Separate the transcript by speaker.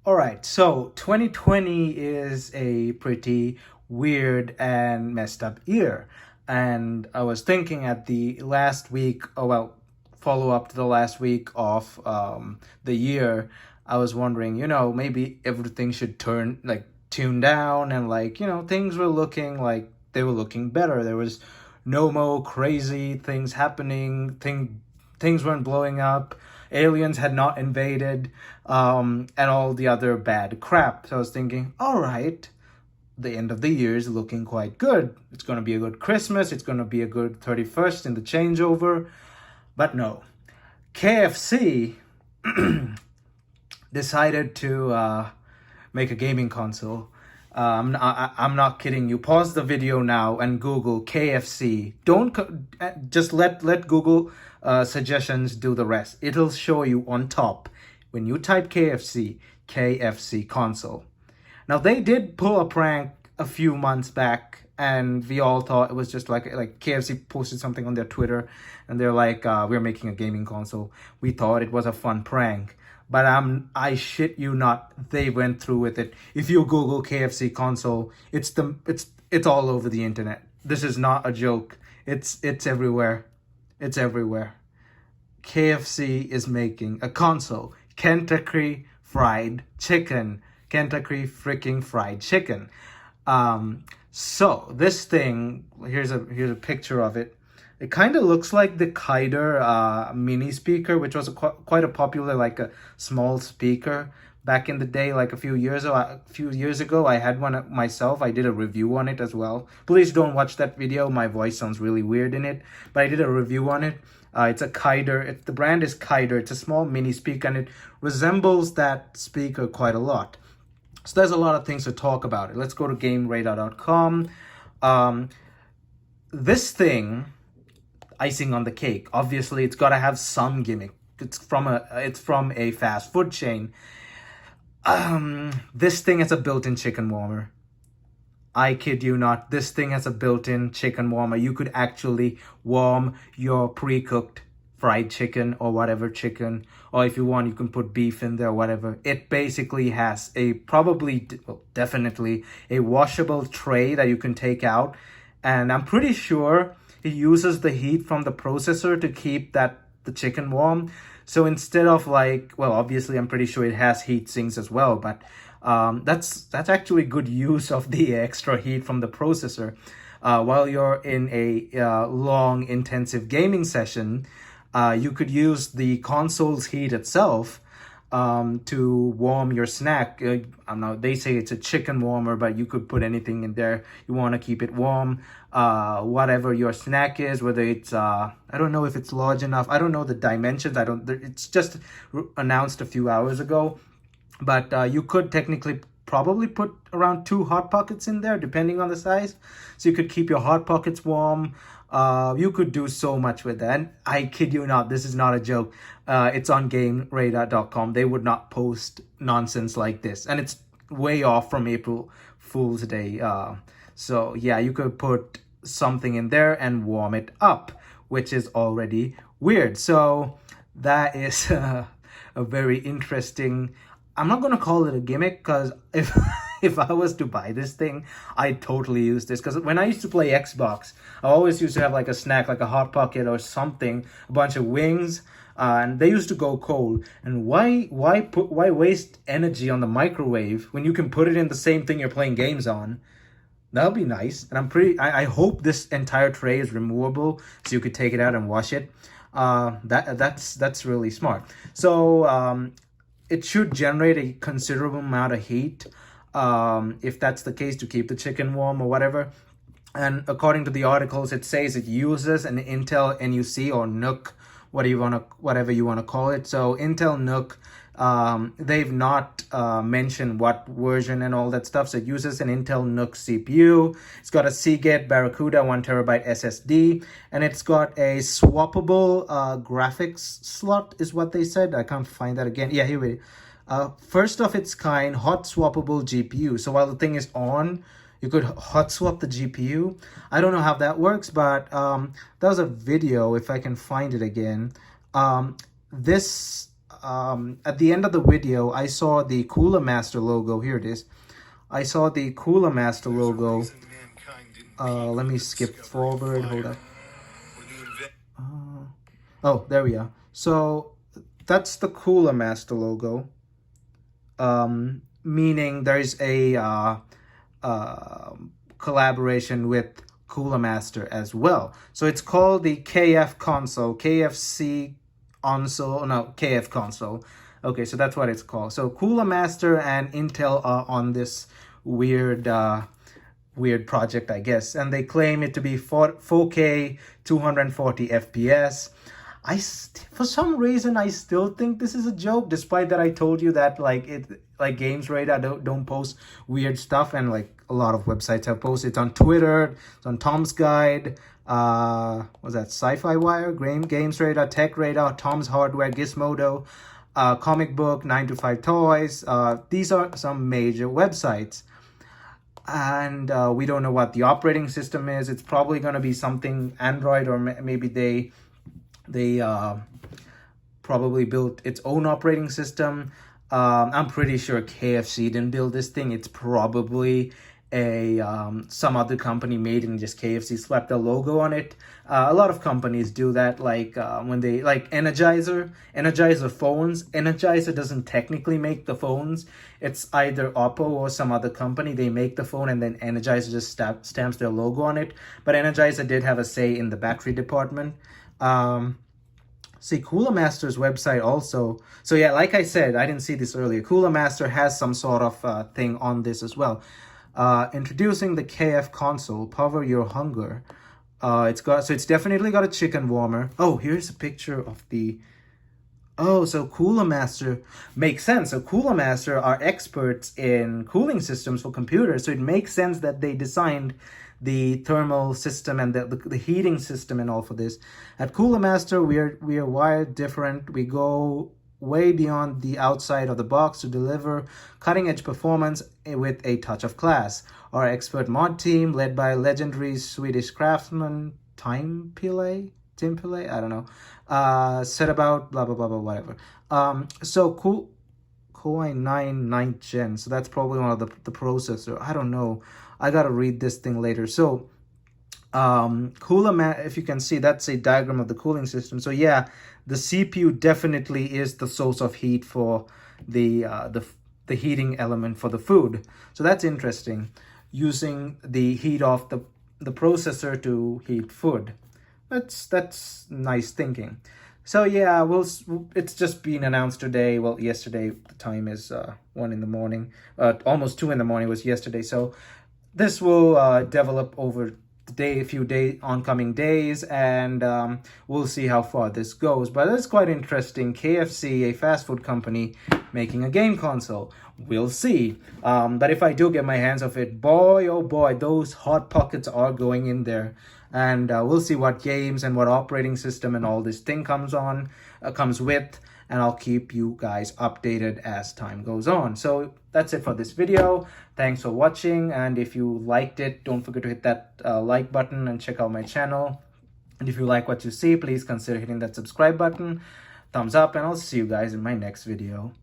Speaker 1: All right, so 2020 is a pretty weird and messed up year. And I was thinking at the last week, follow up to the last week of the year, I was wondering, maybe everything should tune down and things were looking like they were looking better. There was no more crazy things happening, things weren't blowing up, aliens had not invaded, and all the other bad crap. So I was thinking, all right, the end of the year is looking quite good. It's going to be a good Christmas. It's going to be a good 31st in the changeover. But no, KFC decided to make a gaming console. I'm not kidding you. Pause the video now and Google KFC. Just let Google suggestions do the rest. It'll show you on top when you type KFC Console. Now they did pull a prank a few months back, and we all thought it was just like KFC posted something on their Twitter, and they're like, "We're making a gaming console." We thought it was a fun prank. But I shit you not, they went through with it. If you Google KFC console, it's all over the internet. This is not a joke. It's everywhere. It's everywhere. KFC is making a console. Kentucky Fried Chicken. Kentucky freaking Fried Chicken. So this thing, here's a picture of it. It kind of looks like the Kyder mini speaker, which was quite a popular, like a small speaker back in the day, like a few years ago. I had one myself. I did a review on it as well. Please don't watch that video. My voice sounds really weird in it, but I did a review on it. It's a Kyder. The brand is Kyder. It's a small mini speaker, and it resembles that speaker quite a lot. So there's a lot of things to talk about it. Let's go to GameRadar.com. This thing, icing on the cake. Obviously, it's got to have some gimmick. It's from a fast food chain. This thing has a built-in chicken warmer. I kid you not. This thing has a built-in chicken warmer. You could actually warm your pre-cooked fried chicken or whatever chicken, or if you want, you can put beef in there, whatever. It basically has definitely a washable tray that you can take out, and I'm pretty sure it uses the heat from the processor to keep the chicken warm. So instead of obviously I'm pretty sure it has heat sinks as well, but that's actually good use of the extra heat from the processor. While you're in a long, intensive gaming session, you could use the console's heat itself to warm your snack. They say it's a chicken warmer, but you could put anything in there. You want to keep it warm. Whatever your snack is, whether it's I don't know if it's large enough. I don't know the dimensions. It's just announced a few hours ago, but you could technically probably put around 2 hot pockets in there, depending on the size. So you could keep your hot pockets warm. You could do so much with that. And I kid you not, this is not a joke. It's on GameRadar.com. They would not post nonsense like this. And it's way off from April Fool's Day. So yeah, you could put something in there and warm it up, which is already weird. So that is a very interesting... I'm not going to call it a gimmick, because if I was to buy this thing, I'd totally use this. Because when I used to play Xbox, I always used to have like a snack, like a Hot Pocket or something, a bunch of wings, and they used to go cold. And why waste energy on the microwave when you can put it in the same thing you're playing games on? That would be nice. And I hope this entire tray is removable, so you could take it out and wash it. That's really smart. So it should generate a considerable amount of heat, if that's the case, to keep the chicken warm or whatever. And according to the articles, it says it uses an Intel NUC or NUC, whatever you want to call it. So Intel NUC, they've not mentioned what version and all that stuff. So it uses an Intel NUC CPU. It's got a Seagate Barracuda 1TB SSD, and it's got a swappable graphics slot, is what they said. I can't find that again. Yeah, here we go. First of its kind, hot swappable GPU. So while the thing is on, you could hot swap the GPU. I don't know how that works, but that was a video, if I can find it again. This at the end of the video, I saw the Cooler Master logo. Here it is. I saw the Cooler Master logo. Let me skip forward. Hold up. Oh, there we are. So that's the Cooler Master logo. Meaning there's a collaboration with Cooler Master as well. So it's called the KF Console, KFC Console, no, KF Console. Okay, so that's what it's called. So Cooler Master and Intel are on this weird project, I guess, and they claim it to be 4K 240 FPS. For some reason I still think this is a joke, despite that I told you that like Games Radar don't post weird stuff, and like a lot of websites have posted. It's on Twitter, it's on Tom's Guide, was that Sci-Fi Wire, Games Radar, Tech Radar, Tom's Hardware, Gizmodo, Comic Book, 9 to 5 Toys. These are some major websites. And we don't know what the operating system is. It's probably going to be something Android, or maybe they probably built its own operating system. I'm pretty sure KFC didn't build this thing. It's probably some other company made and just KFC slapped a logo on it. A lot of companies do that, like when they, like Energizer phones. Energizer doesn't technically make the phones. It's either Oppo or some other company. They make the phone and then Energizer just stamps their logo on it. But Energizer did have a say in the battery department. See, Cooler Master's website also. So yeah, like I said, I didn't see this earlier. Cooler Master has some sort of thing on this as well. Introducing the KF Console, power your hunger. It's definitely got a chicken warmer. Oh, here's a picture of the. Oh, so Cooler Master makes sense. So Cooler Master are experts in cooling systems for computers. So it makes sense that they designed the thermal system and the heating system and all for this. At Cooler Master, we are wired different. We go way beyond the outside of the box to deliver cutting-edge performance with a touch of class. Our expert mod team, led by legendary Swedish craftsman Tim Pillay, I don't know, set about blah blah blah blah whatever. So Core 9 9th gen. So that's probably one of the processor. I don't know. I gotta read this thing later. So if you can see, that's a diagram of the cooling system. So yeah, the CPU definitely is the source of heat for the heating element for the food. So that's interesting, using the heat of the processor to heat food. That's nice thinking. So yeah, it's just been announced today. Well, yesterday. The time is 1 in the morning. Almost 2 in the morning was yesterday. So this will develop over a few oncoming days, and we'll see how far this goes. But it's quite interesting. KFC, a fast food company, making a game console. We'll see. But if I do get my hands off it, boy oh boy, those hot pockets are going in there. And we'll see what games and what operating system and all this thing comes with, and I'll keep you guys updated as time goes on. So that's it for this video. Thanks for watching, and if you liked it, don't forget to hit that like button and check out my channel. And if you like what you see, please consider hitting that subscribe button, thumbs up, and I'll see you guys in my next video.